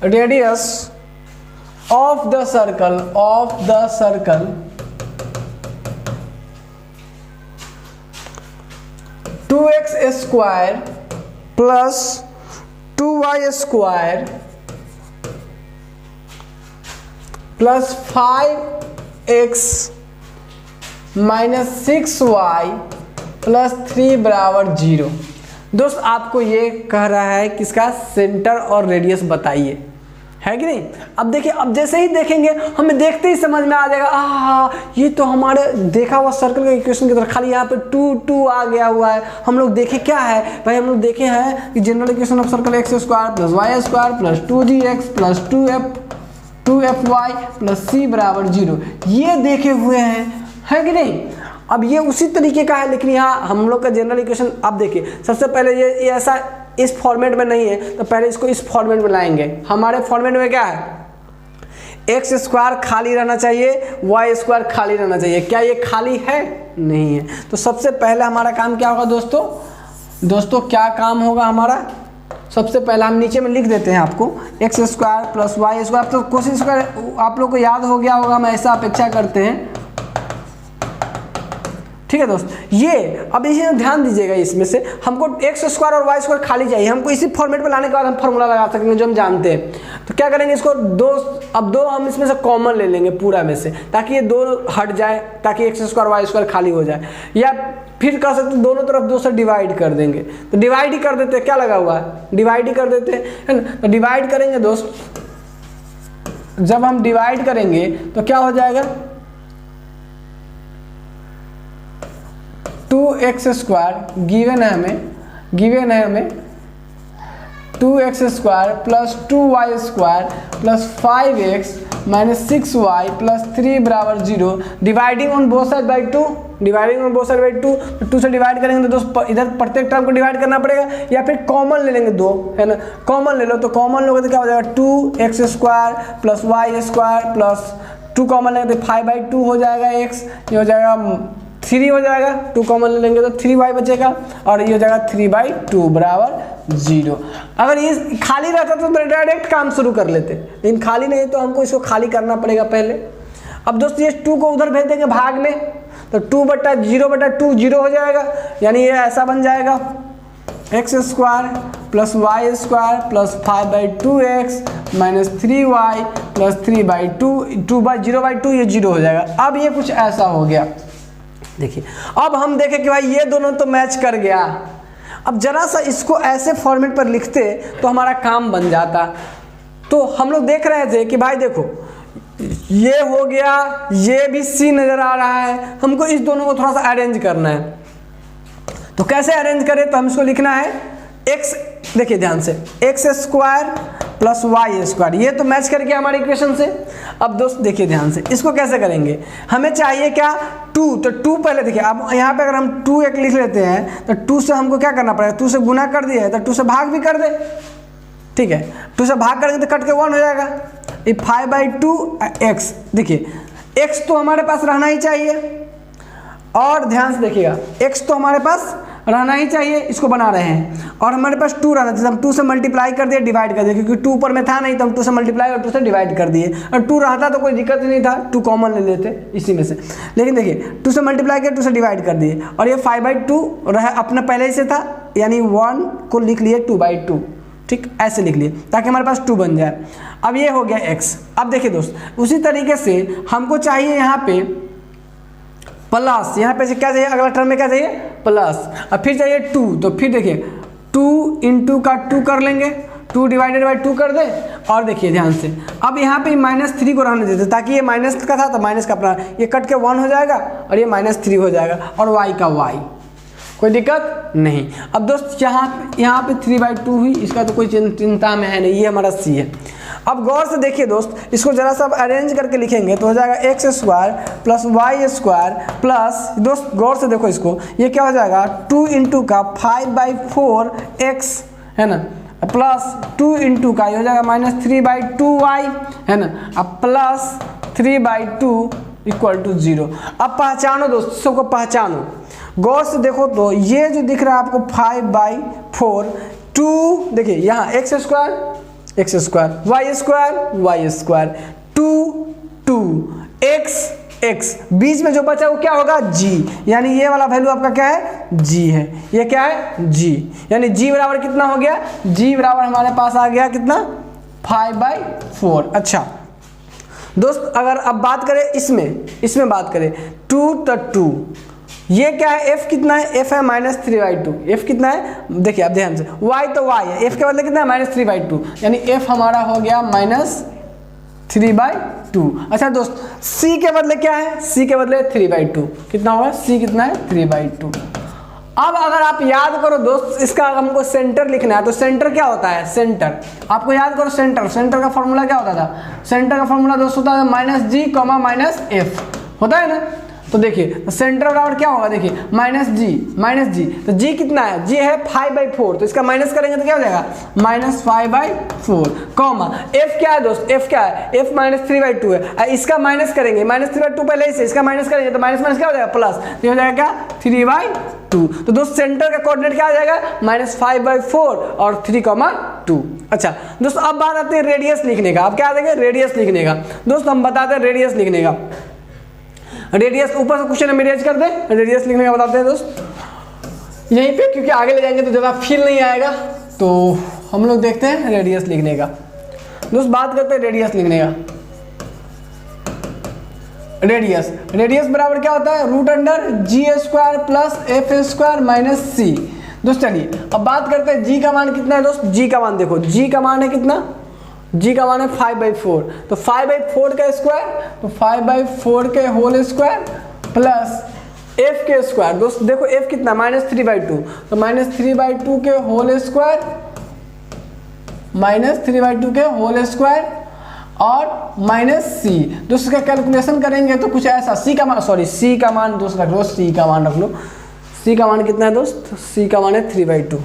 radius of the circle 2x² plus 2y² plus 5x minus 6y plus 3 बराबर 0। दोस्त आपको ये कह रहा है किसका, सेंटर और रेडियस बताइए, है कि नहीं। अब देखिए, अब जैसे ही देखेंगे हमें देखते ही समझ में आ जाएगा, ये तो हमारे देखा हुआ सर्कल का इक्वेशन की तरह, खाली यहाँ पे 2 आ गया हुआ है। हम लोग देखे क्या है भाई, हम लोग देखे हैं कि general equation of circle x² + y² plus 2gx plus 2fy plus c बराबर 0, ये देखे हुए हैं, है कि नहीं। अब ये उसी तरीके का है, लेकिन यहाँ हम लोग का जनरल इक्वेशन, आप देखिए सबसे पहले ये ऐसा इस फॉर्मेट में नहीं है, तो पहले इसको इस फॉर्मेट में लाएंगे। हमारे फॉर्मेट में क्या है, x² खाली रहना चाहिए, y² खाली रहना चाहिए। क्या ये खाली है, नहीं है। तो सबसे पहले हमारा काम क्या होगा दोस्तों क्या काम होगा हमारा, सबसे पहले हम नीचे में लिख देते हैं आपको, x² + y²। तो कोशिश कर, आप लोग को याद हो गया होगा, हम ऐसा अपेक्षा करते हैं, ठीक है दोस्त। ये अब इसे ध्यान दीजिएगा, इसमें से हमको x² और y² खाली चाहिए, हमको इसी फॉर्मेट पे लाने के बाद हम फॉर्मूला लगा सकेंगे जो हम जानते हैं। तो क्या करेंगे, इसको दो हम इसमें से कॉमन ले लेंगे पूरा में से, ताकि ये दो हट जाए, ताकि x² y² खाली हो जाए। या फिर कह सकते दोनों तरफ 2 से डिवाइड कर देंगे, तो डिवाइड ही कर देते हैं, क्या लगा हुआ है, डिवाइड ही कर देते हैं, है ना। तो डिवाइड करेंगे दोस्त, जब हम डिवाइड करेंगे तो क्या हो जाएगा, 2x² गिवन है हमें 2x² plus 2y² plus 5x minus 6y plus 3 बराबर 0। Dividing on both side by 2, तो 2 से डिवाइड करेंगे तो दोस्त इधर प्रत्येक टर्म को डिवाइड करना पड़ेगा, या फिर कॉमन ले लेंगे 2, है ना। कॉमन ले लो, तो कॉमन लोगे तो क्या हो जाएगा, 2x² plus y² plus 2 common लेंगे तो 5/2 हो जाएगा, x ये हो जाएगा 3 हो जाएगा, 2 कॉमन ले लेंगे तो 3y बचेगा, और ये हो जाएगा 3/2 बराबर 0। अगर ये खाली रहता तो डायरेक्ट काम शुरू कर लेते, लेकिन खाली नहीं तो हमको इसको खाली करना पड़ेगा पहले। अब दोस्त ये 2 को उधर भेज देंगे भाग में, तो 2/0/2 0 हो जाएगा, यानी ये ऐसा बन जाएगा, x² plus y² plus 5/2x minus 3y plus 3/2, 2/0/2 ये 0 हो जाएगा। अब ये कुछ ऐसा हो गया, देखिए। अब हम देखें कि भाई ये दोनों तो मैच कर गया। अब जरा सा इसको ऐसे फॉर्मेट पर लिखते तो हमारा काम बन जाता। तो हम लोग देख रहे थे कि भाई देखो ये हो गया, ये भी C नजर आ रहा है, हमको इस दोनों को थोड़ा सा अरेंज करना है। तो कैसे अरेंज करें, तो हम इसको लिखना है x, देखिए ध्यान से, x square plus y square, ये तो मैच करके हमारे इक्वेशन से। अब दोस्त देखिए ध्यान से, इसको कैसे करेंगे, हमें चाहिए क्या 2, तो 2 पहले देखिए, अब यहाँ पे अगर हम 2 एक लिख लेते हैं तो 2 से हमको क्या करना पड़ेगा, 2 से गुना कर दिया है तो 2 से भाग भी कर दे, ठीक है, 2 से भाग करेंगे तो कट के 1 हो जाएगा। ये 5/2 x, देखिए x तो हमारे पास रहना ही चाहिए, और ध्यान से देखिएगा x तो हमारे पास रहना ही चाहिए, इसको बना रहे हैं, और हमारे पास 2 रहना चाहिए, हम 2 से मल्टीप्लाई कर दिए, डिवाइड कर दिए, क्योंकि 2 ऊपर में था नहीं तो हम 2 से मल्टीप्लाई और 2 से डिवाइड कर दिए, और 2 रहता तो कोई दिक्कत ही नहीं था, 2 कॉमन ले लेते इसी में से। लेकिन देखिए 2 से मल्टीप्लाई किया, 2 से डिवाइड कर दिए, और ये 5/2 रहा अपना पहले ही से था, यानी 1 को लिख लिए 2/2, ठीक, ऐसे लिख लिए ताकि हमारे पास 2 बन जाए। अब ये हो गया x। अब देखिए दोस्त, उसी तरीके से हमको चाहिए यहाँ पे प्लस, यहाँ पे क्या चाहिए, अगला टर्म में क्या चाहिए, प्लस, अब फिर चाहिए 2, तो फिर देखिए 2 इंटू का 2 कर लेंगे, 2 डिवाइडेड बाई 2 कर दे, और देखिए ध्यान से अब यहाँ पे -3 को रहने देते ताकि ये माइनस का था तो माइनस का अपना ये कट के 1 हो जाएगा, और ये -3 हो जाएगा, और y का y, कोई दिक्कत नहीं। अब दोस्त यहाँ पे 3/2 हुई, इसका तो कोई चिंता में है नहीं, ये हमारा c है। अब गौर से देखिए दोस्त, इसको जरा सा अरेंज करके लिखेंगे तो हो जाएगा x square plus y square plus, दोस्त गौर से देखो इसको, ये क्या हो जाएगा 2 इंटू का 5/4 x है ना, प्लस 2 इंटू का ये हो जाएगा -3/2y है ना, अब प्लस 3/2 इक्वल टू 0। अब पहचानो दोस्त, सबको पहचानो, गौर से देखो तो ये जो दिख रहा है आपको 5/4, 2 देखिए यहाँ x square y square 2 x, बीच में जो बचा वो क्या होगा g, यानी ये वाला वैल्यू आपका क्या है g है, ये क्या है g, यानी g बराबर कितना हो गया, g बराबर हमारे पास आ गया कितना 5/4। अच्छा दोस्त, अगर अब बात करें इसमें बात करें 2 तो 2, ये क्या है f कितना है, f है -3/2, f कितना है देखिए आप ध्यान से, y तो y है, f के बदले कितना है -3/2, यानी f हमारा हो गया -3/2। अच्छा दोस्त, c के बदले क्या है, c के बदले 3/2, कितना होगा c कितना है 3/2। अब अगर आप याद करो दोस्त, इसका हमको सेंटर लिखना है, तो सेंटर क्या होता है, सेंटर आपको याद करो, सेंटर का फॉर्मूला क्या होता था, सेंटर का फॉर्मूला दोस्त होता है -g, -f होता है ना। तो देखिए सेंटर बराबर क्या होगा, देखिए -g, तो g कितना है, g है 5/4, तो इसका माइनस करेंगे तो क्या हो जाएगा -5/4, कॉमा f क्या है दोस्त, f क्या है, f -3/2 है, इसका माइनस करेंगे, -3/2 पहले से, इसका माइनस करेंगे तो माइनस क्या हो जाएगा प्लस, तो हो जाएगा क्या 3/2। तो दोस्त सेंटर का कोऑर्डिनेट क्या हो जाएगा -5/4 और 3,2। अच्छा दोस्त, अब बात आती है रेडियस लिखने का। अब क्या देंगे, रेडियस लिखने का। दोस्त हम बताते हैं रेडियस लिखने का, रेडियस ऊपर से क्वेश्चन में रेडियस कर दे, रेडियस लिखने का बताते हैं दोस्त यहीं पे, क्योंकि आगे ले जाएंगे तो ज़्यादा फील नहीं आएगा, तो हम लोग देखते हैं रेडियस लिखने का। दोस्त बात करते हैं रेडियस लिखने का। रेडियस बराबर क्या होता है, √g² प्लस f² - c। दोस्त चलिए अब बात करते हैं g का मान कितना है दोस्त, g का मान देखो, g का मान है कितना, g का मान है 5/4, तो 5/4 का स्क्वायर, तो 5/4 के होल स्क्वायर प्लस f के स्क्वायर। दोस्त देखो f कितना -3/2, तो -3/2 के होल स्क्वायर, -3/2 के होल स्क्वायर और -c। दोस्त इसका कैलकुलेशन करेंगे तो कुछ ऐसा, c का मान दोस्त रख लो, c का मान रख लो, c का मान कितना है दोस्त, c का मान है 3/2,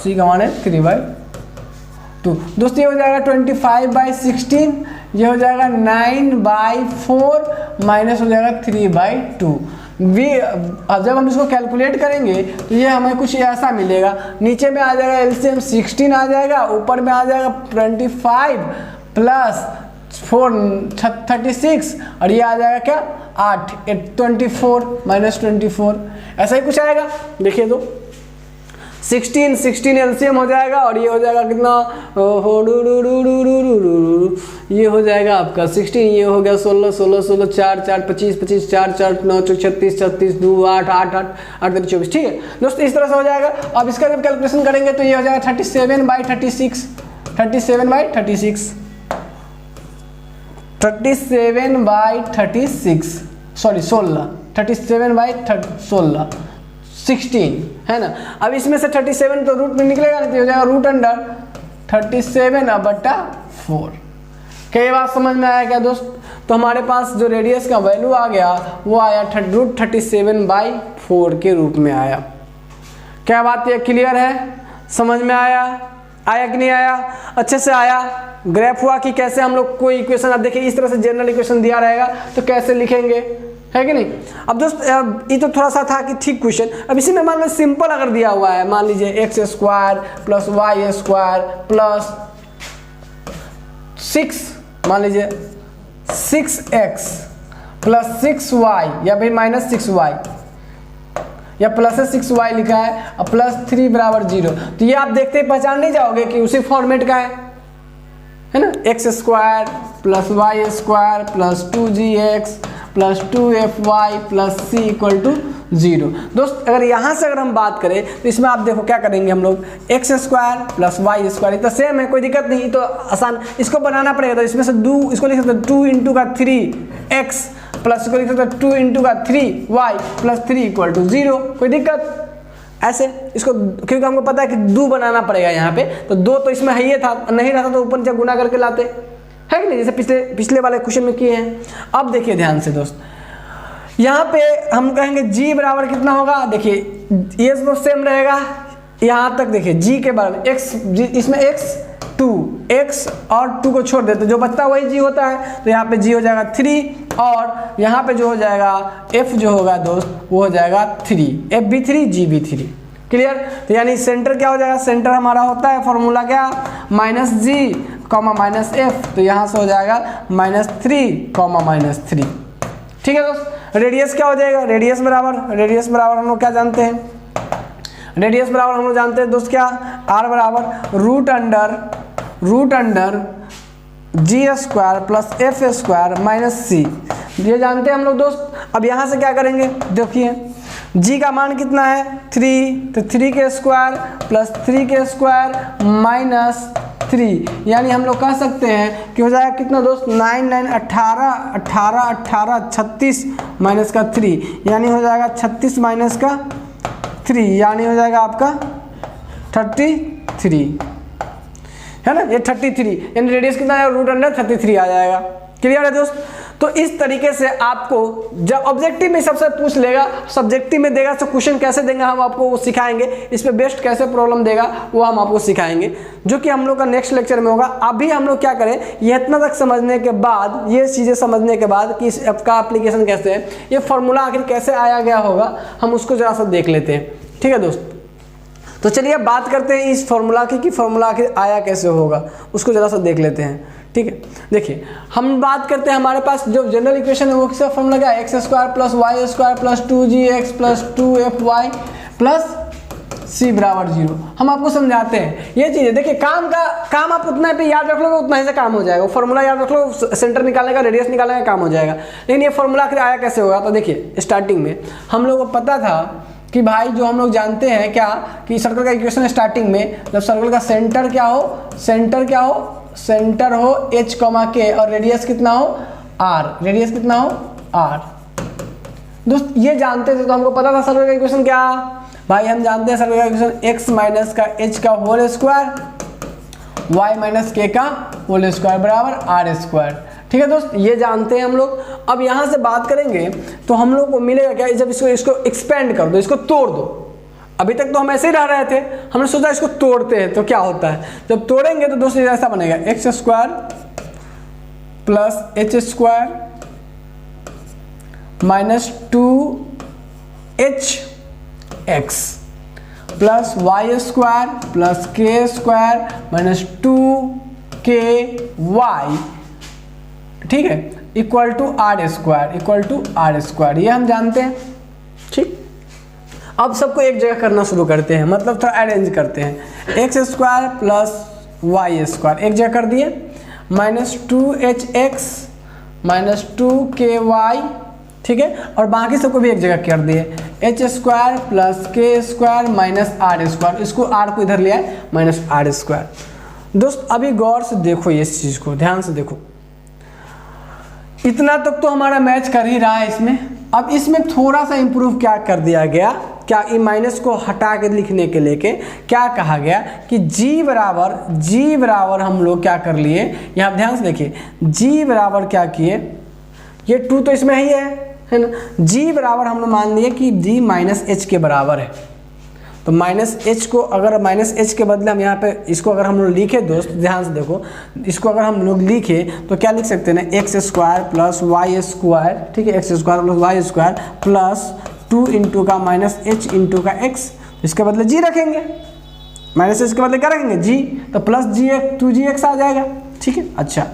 c का मान है 3/2। दोस्त ये हो जाएगा 25/16, ये हो जाएगा 9/4 माइनस हो जाएगा 3/2। अब जब हम इसको कैलकुलेट करेंगे तो ये हमें कुछ ऐसा मिलेगा, नीचे में आ जाएगा एलसीएम 16 आ जाएगा, ऊपर में आ जाएगा 25 प्लस 4 36, और ये आ जाएगा क्या 8 24 -24, ऐसा ही कुछ आएगा। देखिए तो 16 एलसीएम हो जाएगा, और ये हो जाएगा कितना, ये हो जाएगा आपका 16, ये हो गया 16 4 4 25 4 4 9 36 2 8 8 8 8 24। ठीक है दोस्त, इस तरह से हो जाएगा। अब इसका जब कैलकुलेशन करेंगे तो ये हो जाएगा 37/36 37/36 सॉरी 16 37/16 16 है ना। अब इसमें से 37 तो रूट में निकलेगा नहीं, तो हो जाएगा रूट अंडर 37/4। क्या ये बात समझ में आया क्या दोस्त? तो हमारे पास जो रेडियस का वैल्यू आ गया वो आया रूट 37/4 के रूप में आया। क्या बात ये क्लियर है? समझ में आया कि नहीं आया? अच्छे से आया। ग्राफ हुआ कि कैसे हम लोग कोई इक्वेशन, अब देखिए इस तरह से जनरल इक्वेशन दिया रहेगा तो कैसे लिखेंगे, है कि नहीं। अब दोस्त ये तो थोड़ा सा था कि ठीक क्वेश्चन। अब इसी में मान लो सिंपल अगर दिया हुआ है, मान लीजिए x² + y² + 6, मान लीजिए 6x + 6y या भाई -6y या +6y लिखा है और +3 = 0, तो ये आप देखते ही पहचान नहीं जाओगे कि उसी फॉर्मेट का है ना। x² + y² + 2gx + 2fy + c = 0। दोस्त अगर यहाँ से अगर हम बात करें तो इसमें आप देखो क्या करेंगे हम लोग, x² + y², तो सेम है, कोई दिक्कत नहीं, तो आसान। इसको बनाना पड़ेगा, तो इसमें से इसको लिख सकते 2 × 3x प्लस इसको लिख सकते 2 × 3y + 3 = 0, कोई दिक्कत ऐसे इसको, क्योंकि हमको पता है कि 2 बनाना पड़ेगा यहाँ पे, तो 2 तो इसमें है ही था, नहीं रहता तो ऊपर से गुना करके लाते, है कि नहीं, जैसे पिछले वाले क्वेश्चन में किए हैं। अब देखिए ध्यान से दोस्त, यहाँ पे हम कहेंगे g बराबर कितना होगा, देखिए ये तो सेम रहेगा यहाँ तक। देखिए g के बराबर x, इसमें x 2, x और 2 को छोड़ देते जो बचता वही g होता है, तो यहाँ पे g हो जाएगा 3 और यहाँ पे जो हो जाएगा f जो होगा दोस्त वो हो जाएगा 3, f भी 3 g भी 3। क्लियर? तो यानी सेंटर क्या हो जाएगा, सेंटर हमारा होता है फॉर्मूला क्या, -g, -f, तो यहाँ से हो जाएगा -3, -3। ठीक है दोस्त। रेडियस क्या हो जाएगा, रेडियस बराबर हम लोग क्या जानते हैं, रेडियस बराबर हम लोग जानते हैं दोस्त क्या, r बराबर root under g² + f² - c, ये जानते हैं हम लोग दोस्त। अब यहाँ से क्या करेंगे, देखिए g का मान कितना है 3, तो 3 के स्क्वायर + 3 के स्क्वायर -3, यानी हम लोग कह सकते हैं कि हो जाएगा कितना दोस्त 9 9 18 18 18 36 माइनस का 3, यानी हो जाएगा 36 माइनस का 3, यानी हो जाएगा आपका 33, है ना, ये 33, यानी रेडियस कितना है रूट अंडर 33 आ जाएगा। क्लियर है दोस्त? तो इस तरीके से आपको जब ऑब्जेक्टिव में सबसे पूछ लेगा, सब्जेक्टिव में देगा तो क्वेश्चन कैसे देंगे हम आपको वो सिखाएंगे, इस पे बेस्ट कैसे प्रॉब्लम देगा वो हम आपको सिखाएंगे, जो कि हम लोग का नेक्स्ट लेक्चर में होगा। अभी हम लोग क्या करें, ये इतना तक समझने के बाद, ये चीज़ें समझने के बाद कि इस ऐप का एप्लीकेशन कैसे है, ये फॉर्मूला आखिर कैसे आया गया होगा, हम उसको जरा सा देख लेते हैं। ठीक है दोस्त, तो चलिए अब बात करते हैं इस फॉर्मूला की कि फॉर्मूला आखिर आया कैसे होगा, उसको जरा सा देख लेते हैं। ठीक है, देखिए हम बात करते हैं, हमारे पास जो जनरल इक्वेशन है वो किसका फॉर्मूला क्या है, x² + y² + 2gx + 2fy + c = 0। हम आपको समझाते हैं ये चीज़ें। देखिए काम आप उतना पे याद रख लोगे, उतना ही से काम हो जाएगा। फॉर्मूला याद रख लो, सेंटर निकालने का, रेडियस निकालने का काम हो जाएगा। लेकिन ये फॉर्मूला आखिर आया कैसे होगा, तो देखिए स्टार्टिंग में हम लोग को पता था कि भाई जो हम लोग जानते हैं क्या कि सर्कल का इक्वेशन स्टार्टिंग में, जब सर्कल का सेंटर हो h, k और रेडियस कितना हो r, दोस्त ये जानते थे तो हमको पता था सर्कल का इक्वेशन क्या, भाई हम जानते हैं सर्कल का इक्वेशन x - का h का होल स्क्वायर y - k का होल स्क्वायर बराबर r²। ठीक है दोस्त, ये जानते हैं हम लोग। अब यहाँ से बात करेंगे तो हम लोग को मिलेगा क्या, जब इसको एक्सपेंड कर दो, इसको तोड़ दो। अभी तक तो हम ऐसे ही रह रहे थे, हमने सोचा इसको तोड़ते हैं तो क्या होता है, जब तोड़ेंगे तो दोस्तों ऐसा बनेगा x² + h² - 2hx + y² + k² - 2ky, ठीक है, =r², ये हम जानते हैं। ठीक, अब सबको एक जगह करना शुरू करते हैं, मतलब थोड़ा अरेंज करते हैं। x² + y² एक जगह कर दिए, -2hx - 2ky, ठीक है, और बाकी सबको भी एक जगह कर दिए, h² + k² - r², इसको r को इधर लिया है -r²। दोस्त अभी गौर से देखो, ये इस चीज़ को ध्यान से देखो, इतना तक तो हमारा मैच कर ही रहा है इसमें। अब इसमें थोड़ा सा इम्प्रूव क्या कर दिया गया क्या ई माइनस को हटा के लिखने के लेके क्या कहा गया कि जी बराबर हम लोग क्या कर लिए, यहाँ ध्यान से देखिए, जी बराबर क्या किए, ये 2 तो इसमें ही है ना, जी बराबर हम लोग मान लिए कि जी माइनस एच के बराबर है। तो माइनस एच को अगर माइनस एच के बदले हम यहाँ पे इसको अगर हम लोग लिखे दोस्त, ध्यान से देखो, इसको अगर हम लोग लिखे तो क्या लिख सकते हैं ना, x square plus y square, ठीक है, x square plus y square plus 2 into का माइनस एच इंटू का एक्स, इसके बदले जी रखेंगे, माइनस एच के बदले क्या रखेंगे जी, तो प्लस जी एक्स 2gx आ जाएगा, ठीक है। अच्छा,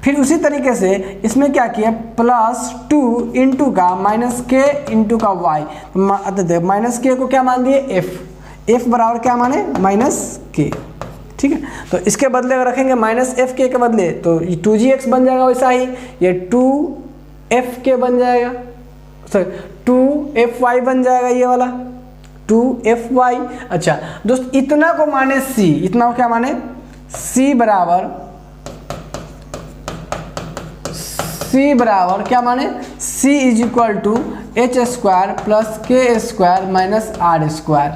फिर उसी तरीके से इसमें क्या किया, प्लस 2 इंटू का माइनस के इंटू का वाई, माइनस के को क्या मान दिए एफ बराबर क्या माने माइनस के, ठीक है। तो इसके बदले अगर रखेंगे माइनस एफ के बदले तो 2gx बन जाएगा, वैसा ही ये 2f के बन जाएगा, सॉरी 2fy बन जाएगा, ये वाला 2fy। अच्छा दोस्त, इतना को माने c, इतना को क्या माने c बराबर क्या माने, c is equal to h square plus k square minus are square,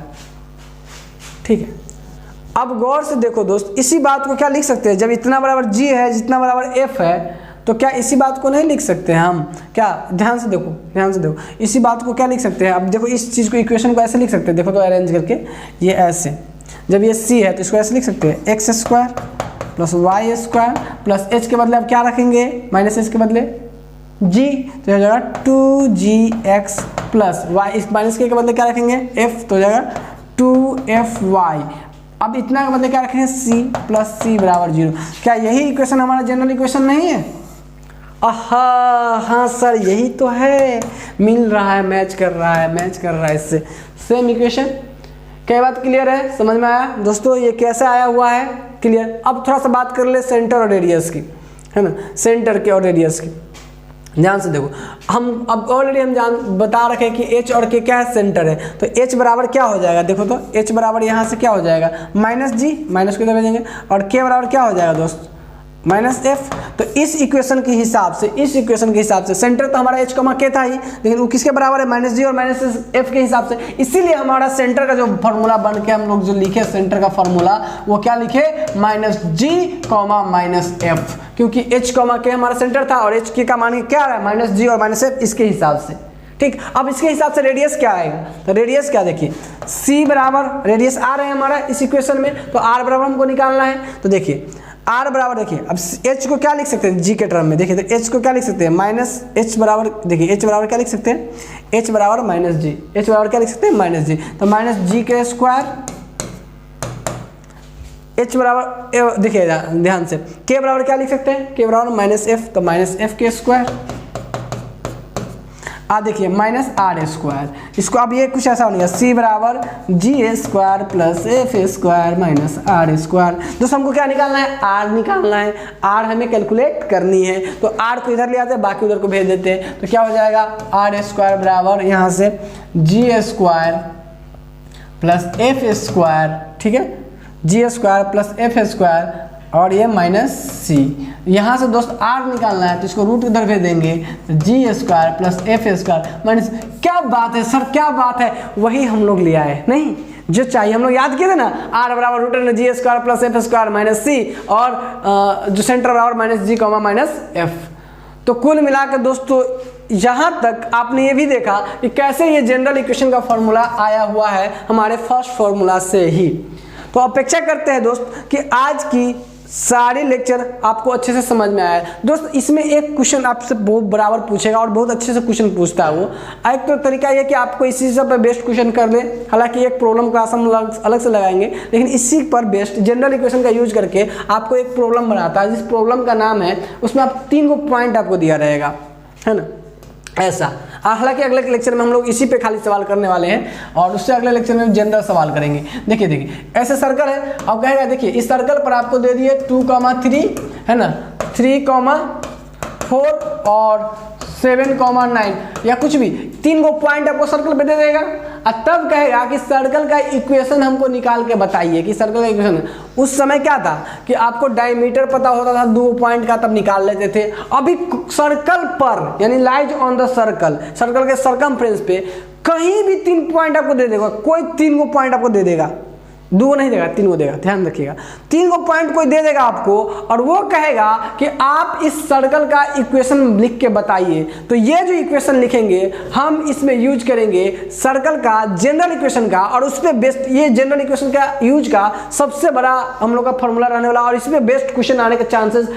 ठीक है। अब गौर से देखो दोस्त, इसी बात को क्या लिख सकते हैं, जब इतना बराबर g है, जितना बराबर f है, तो क्या इसी बात को नहीं लिख सकते हैं हम, क्या ध्यान से देखो, इसी बात को क्या लिख सकते हैं, अब देखो इस चीज़ को, इक्वेशन को ऐसे लिख सकते हैं, देखो तो अरेंज करके, ये ऐसे, जब ये c है तो इसको ऐसे लिख सकते हैं, x square plus y square plus h के बदले अब क्या रखेंगे, माइनस एच के बदले जी, तो हो जाएगा 2gx प्लस वाई, इस माइनस के बदले क्या रखेंगे f, तो हो जाएगा 2fy। अब इतना के बदले क्या रखेंगे c प्लस c बराबर 0। क्या यही इक्वेशन हमारा जनरल इक्वेशन नहीं है? हाँ सर, यही तो है, मिल रहा है, मैच कर रहा है इससे, सेम इक्वेशन। क्या बात क्लियर है, समझ में आया दोस्तों, ये कैसे आया हुआ है, क्लियर। अब थोड़ा सा बात कर ले सेंटर और रेडियस की, है ना, सेंटर के और रेडियस की, ध्यान से देखो। हम अब ऑलरेडी हम बता रखे कि h और k क्या है, सेंटर है, तो h बराबर क्या हो जाएगा, देखो तो h बराबर यहाँ से क्या हो जाएगा माइनस जी, माइनस को इधर भेजेंगे, और k बराबर क्या हो जाएगा दोस्त माइनस f। तो इस इक्वेशन के हिसाब से सेंटर तो हमारा h, k था ही, लेकिन वो किसके बराबर है, माइनस जी और माइनस f के हिसाब से। इसीलिए हमारा सेंटर का जो फॉर्मूला बन के हम लोग जो लिखे सेंटर का फॉर्मूला, वो क्या लिखे माइनस जी माइनस f, क्योंकि h, k हमारा सेंटर था और h k का मान क्या रहा है माइनस जी और माइनस f, इसके हिसाब से, ठीक। अब इसके हिसाब से रेडियस क्या आएगा, तो रेडियस क्या देखिए, c बराबर रेडियस r है हमारा इस इक्वेशन में, तो r बराबर हमको निकालना है। तो देखिए r बराबर, देखिए अब h को क्या लिख सकते हैं g के टर्म में, देखिए तो h को क्या लिख सकते हैं माइनस h बराबर, देखिए h बराबर क्या लिख सकते हैं, h बराबर माइनस जी, h बराबर क्या लिख सकते हैं माइनस जी, तो माइनस जी के स्क्वायर, h बराबर, देखिए ध्यान से, k बराबर क्या लिख सकते हैं, k बराबर माइनस f, तो माइनस f के स्क्वायर, देखिए माइनस आर स्क्वायर, इसको अब ये कुछ ऐसा होगा, c बराबर G square plus F square minus are square. दोस्तों हमको क्या निकालना है, r निकालना है, r हमें कैलकुलेट करनी है, तो r को इधर ले आते हैं, बाकी उधर को भेज देते हैं, तो क्या हो जाएगा आर स्क्वायर बराबर यहाँ से जी स्क्वायर प्लस एफ स्क्वायर, ठीक है, जी स्क्वायर प्लस एफ स्क्वायर, और ये माइनस सी। यहाँ से दोस्त r निकालना है, तो इसको रूट इधर भेज देंगे, G square plus F square minus, क्या बात है सर, क्या बात है, वही हम लोग ले आए, नहीं जो चाहिए हम लोग याद किए थे ना, r बराबर रूट में G square plus F square minus C, और जो सेंटर बराबर माइनस जी माइनस एफ। तो कुल मिलाकर दोस्तों यहाँ तक आपने ये भी देखा कि कैसे ये जनरल इक्वेशन का फॉर्मूला आया हुआ है हमारे फर्स्ट फॉर्मूला से ही। तो अपेक्षा करते हैं दोस्त कि आज की सारे लेक्चर आपको अच्छे से समझ में आया है। दोस्त इसमें एक क्वेश्चन आपसे बहुत बराबर पूछेगा और बहुत अच्छे से क्वेश्चन पूछता है वो। एक तो तरीका ये कि आपको इसी से पर बेस्ट क्वेश्चन कर ले, हालांकि एक प्रॉब्लम क्लास हम अलग से लगाएंगे, लेकिन इसी पर बेस्ट जनरल इक्वेशन का यूज करके आपको एक प्रॉब्लम बनाता है, जिस प्रॉब्लम का नाम है उसमें आप 3 को पॉइंट आपको दिया रहेगा, है ना, ऐसा। हालांकि अगले लेक्चर में हम लोग इसी पे खाली सवाल करने वाले हैं और उससे अगले लेक्चर में जनरल सवाल करेंगे। देखिए ऐसे सर्कल है, अब कहेगा देखिए इस सर्कल पर आपको दे दिए 2,3 है ना, 3,4 और 7,9 या कुछ भी 3 को पॉइंट आपको सर्कल पे दे देगा। तब कहेगा कि सर्कल का इक्वेशन हमको निकाल के बताइए कि सर्कल का इक्वेशन। उस समय क्या था कि आपको डायमीटर पता होता था 2 पॉइंट का, तब निकाल लेते थे। अभी सर्कल पर यानी lies on the circle, circle के सरकमफ्रेंस पे कहीं भी 3 पॉइंट आपको दे देगा, कोई 3 को पॉइंट आपको दे देगा, 2 नहीं देगा, 3 को देगा, ध्यान रखिएगा। 3 को पॉइंट कोई दे देगा आपको और वो कहेगा कि आप इस सर्कल का इक्वेशन लिख के बताइए। तो ये जो इक्वेशन लिखेंगे हम इसमें यूज करेंगे सर्कल का जनरल इक्वेशन का, और उस पर बेस्ट ये जनरल इक्वेशन का यूज का सबसे बड़ा हम लोग का फॉर्मूला रहने वाला, और इसमें बेस्ट क्वेश्चन आने के चांसेस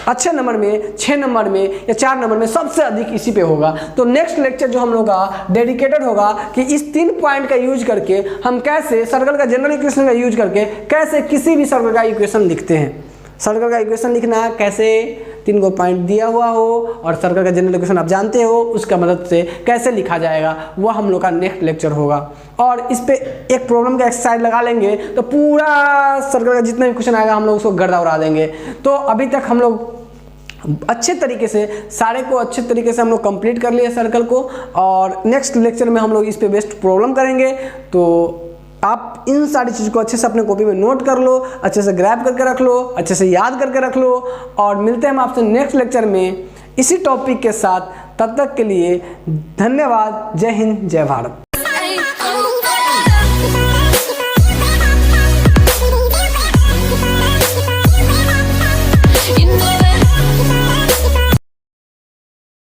अच्छे नंबर में 6 नंबर में या 4 नंबर में सबसे अधिक इसी पे होगा। तो नेक्स्ट लेक्चर जो हम लोग का डेडिकेटेड होगा कि इस 3 पॉइंट का यूज करके हम कैसे सर्कल का जनरल इक्वेशन का यूज करके कैसे किसी भी सर्कल का इक्वेशन लिखते हैं। सर्कल का इक्वेशन लिखना कैसे, 3 को पॉइंट दिया हुआ हो और सर्कल का जनरल इक्वेशन आप जानते हो, उसका मदद से कैसे लिखा जाएगा वो हम लोग का नेक्स्ट लेक्चर होगा। और इस पे एक प्रॉब्लम का एक्सरसाइज लगा लेंगे तो पूरा सर्कल का जितना भी क्वेश्चन आएगा हम लोग उसको गर्दा उड़ा देंगे। तो अभी तक हम लोग अच्छे तरीके से सारे को अच्छे तरीके से हम लोग कंप्लीट कर लिए सर्कल को, और नेक्स्ट लेक्चर में हम लोग इस पे बेस्ट प्रॉब्लम करेंगे। तो आप इन सारी चीज़ को अच्छे से अपने कॉपी में नोट कर लो, अच्छे से ग्रैब करके रख लो, अच्छे से याद करके रख लो, और मिलते हैं हम आपसे नेक्स्ट लेक्चर में इसी टॉपिक के साथ। तब तक के लिए धन्यवाद। जय हिंद, जय भारत।